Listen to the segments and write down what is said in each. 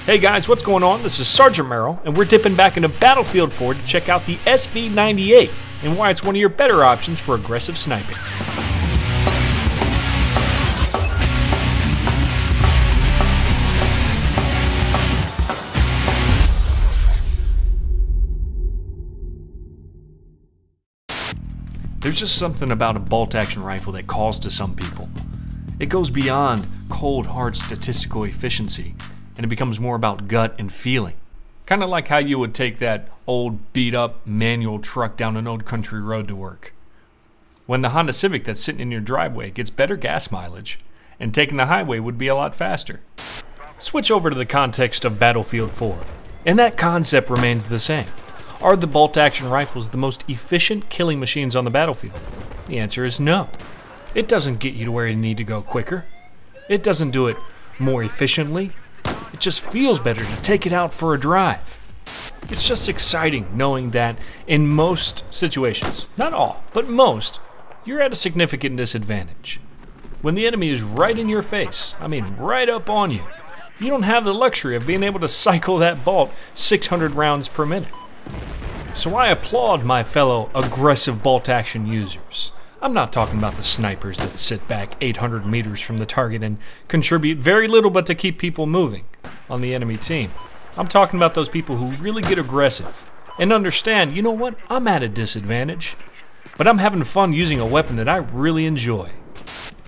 Hey guys, what's going on? This is Sergeant Merrill, and we're dipping back into Battlefield 4 to check out the SV-98 and why it's one of your better options for aggressive sniping. There's just something about a bolt-action rifle that calls to some people. It goes beyond cold, hard statistical efficiency, and it becomes more about gut and feeling. Kind of like how you would take that old beat-up manual truck down an old country road to work. When the Honda Civic that's sitting in your driveway gets better gas mileage, and taking the highway would be a lot faster. Switch over to the context of Battlefield 4, and that concept remains the same. Are the bolt-action rifles the most efficient killing machines on the battlefield? The answer is no. It doesn't get you to where you need to go quicker. It doesn't do it more efficiently. It just feels better to take it out for a drive. It's just exciting knowing that in most situations, not all, but most, you're at a significant disadvantage. When the enemy is right in your face, I mean right up on you, you don't have the luxury of being able to cycle that bolt 600 rounds per minute. So I applaud my fellow aggressive bolt-action users. I'm not talking about the snipers that sit back 800 meters from the target and contribute very little but to keep people moving on the enemy team. I'm talking about those people who really get aggressive and understand, you know what, I'm at a disadvantage, but I'm having fun using a weapon that I really enjoy.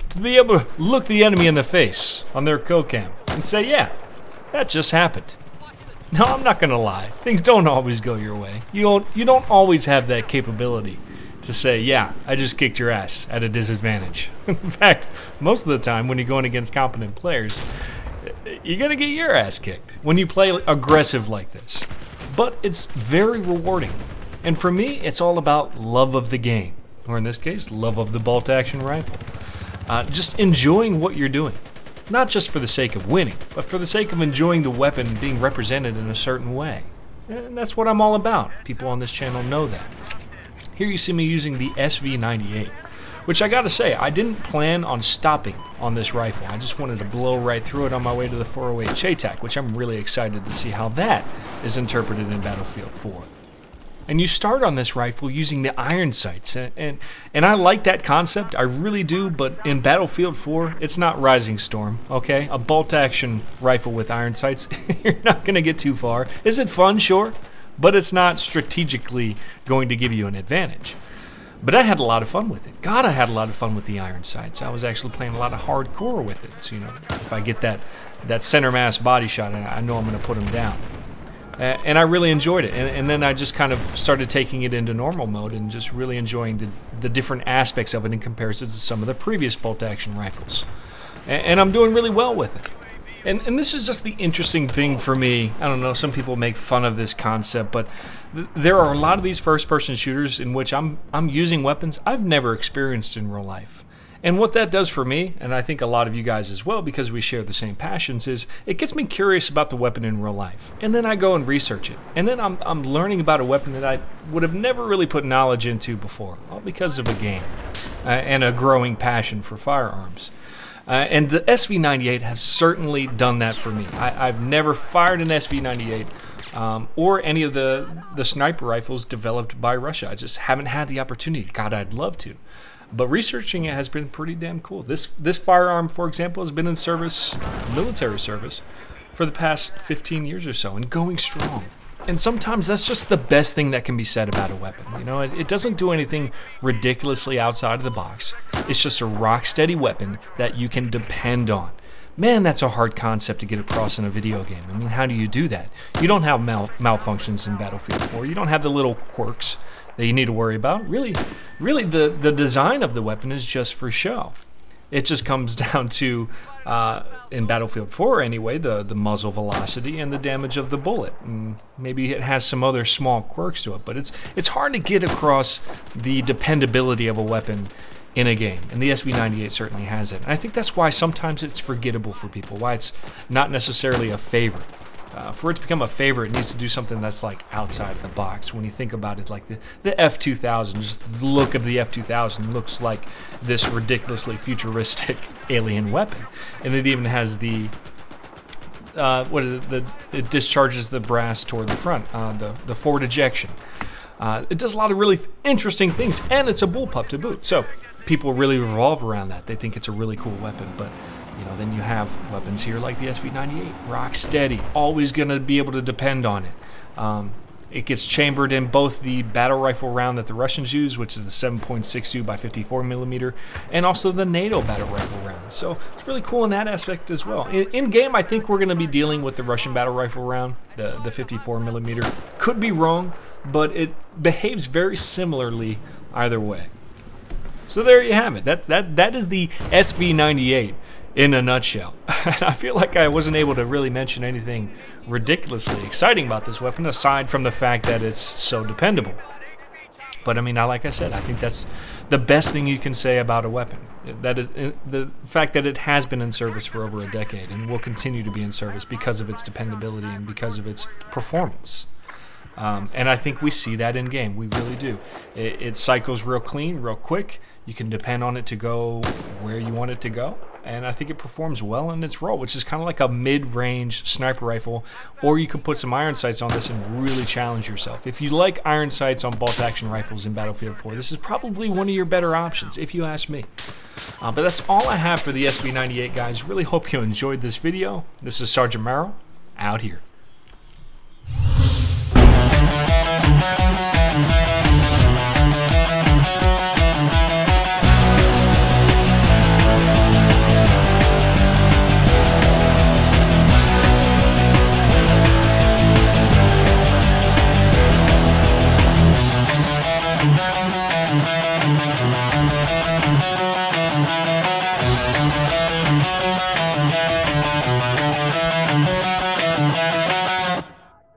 To be able to look the enemy in the face on their co-cam and say, yeah, that just happened. No, I'm not gonna lie. Things don't always go your way. You don't always have that capability to say, yeah, I just kicked your ass at a disadvantage. In fact, most of the time when you're going against competent players, you're gonna get your ass kicked when you play aggressive like this. But it's very rewarding. And for me, it's all about love of the game. Or in this case, love of the bolt-action rifle. Just enjoying what you're doing. Not just for the sake of winning, but for the sake of enjoying the weapon being represented in a certain way. And that's what I'm all about. People on this channel know that. Here you see me using the SV-98, which I gotta say, I didn't plan on stopping on this rifle. I just wanted to blow right through it on my way to the 408 CHATAC, which I'm really excited to see how that is interpreted in Battlefield 4. And you start on this rifle using the iron sights, and I like that concept, I really do, but in Battlefield 4, it's not Rising Storm, okay? A bolt-action rifle with iron sights, you're not gonna get too far. Is it fun? Sure, but it's not strategically going to give you an advantage. But I had a lot of fun with it. God, I had a lot of fun with the iron sights. I was actually playing a lot of hardcore with it, so, you know, if I get that center mass body shot, I know I'm gonna put him down. And I really enjoyed it, and then I just kind of started taking it into normal mode and just really enjoying the different aspects of it in comparison to some of the previous bolt-action rifles. And I'm doing really well with it. And this is just the interesting thing for me. I don't know, some people make fun of this concept, but there are a lot of these first-person shooters in which I'm using weapons I've never experienced in real life. And what that does for me, and I think a lot of you guys as well because we share the same passions, is it gets me curious about the weapon in real life. And then I go and research it. And then I'm learning about a weapon that I would have never really put knowledge into before, all because of a game and a growing passion for firearms. And the SV-98 has certainly done that for me. I've never fired an SV-98 or any of the sniper rifles developed by Russia. I just haven't had the opportunity. God, I'd love to. But researching it has been pretty damn cool. This firearm, for example, has been in service, military service, for the past 15 years or so, and going strong. And sometimes that's just the best thing that can be said about a weapon. You know, it doesn't do anything ridiculously outside of the box. It's just a rock-steady weapon that you can depend on. Man, that's a hard concept to get across in a video game. I mean, how do you do that? You don't have malfunctions in Battlefield 4. You don't have the little quirks that you need to worry about. Really, the design of the weapon is just for show. It just comes down to, in Battlefield 4 anyway, the muzzle velocity and the damage of the bullet. And maybe it has some other small quirks to it, but it's hard to get across the dependability of a weapon in a game, and the SV-98 certainly has it. And I think that's why sometimes it's forgettable for people, why it's not necessarily a favorite. For it to become a favorite, it needs to do something that's like outside of the box. When you think about it, like the F-2000, just the look of the F-2000 looks like this ridiculously futuristic alien weapon. And it even has the what is it? It discharges the brass toward the front, the forward ejection. It does a lot of really interesting things, and it's a bullpup to boot. So people really revolve around that. They think it's a really cool weapon, but you know, then you have weapons here like the SV-98, rock steady, always going to be able to depend on it. It gets chambered in both the battle rifle round that the Russians use, which is the 7.62 by 54 millimeter, and also the NATO battle rifle round. So it's really cool in that aspect as well. In game, I think we're going to be dealing with the Russian battle rifle round, the 54 millimeter. Could be wrong, but it behaves very similarly either way. So there you have it. That is the SV-98 in a nutshell. And I feel like I wasn't able to really mention anything ridiculously exciting about this weapon aside from the fact that it's so dependable. But I mean, like I said, I think that's the best thing you can say about a weapon. That is the fact that it has been in service for over a decade and will continue to be in service because of its dependability and because of its performance. And I think we see that in game. We really do. It cycles real clean, real quick. You can depend on it to go where you want it to go. And I think it performs well in its role, which is kind of like a mid-range sniper rifle. Or you could put some iron sights on this and really challenge yourself. If you like iron sights on bolt-action rifles in Battlefield 4, this is probably one of your better options, if you ask me. But that's all I have for the SV-98, guys. Really hope you enjoyed this video. This is Sergeant Merrill, out here.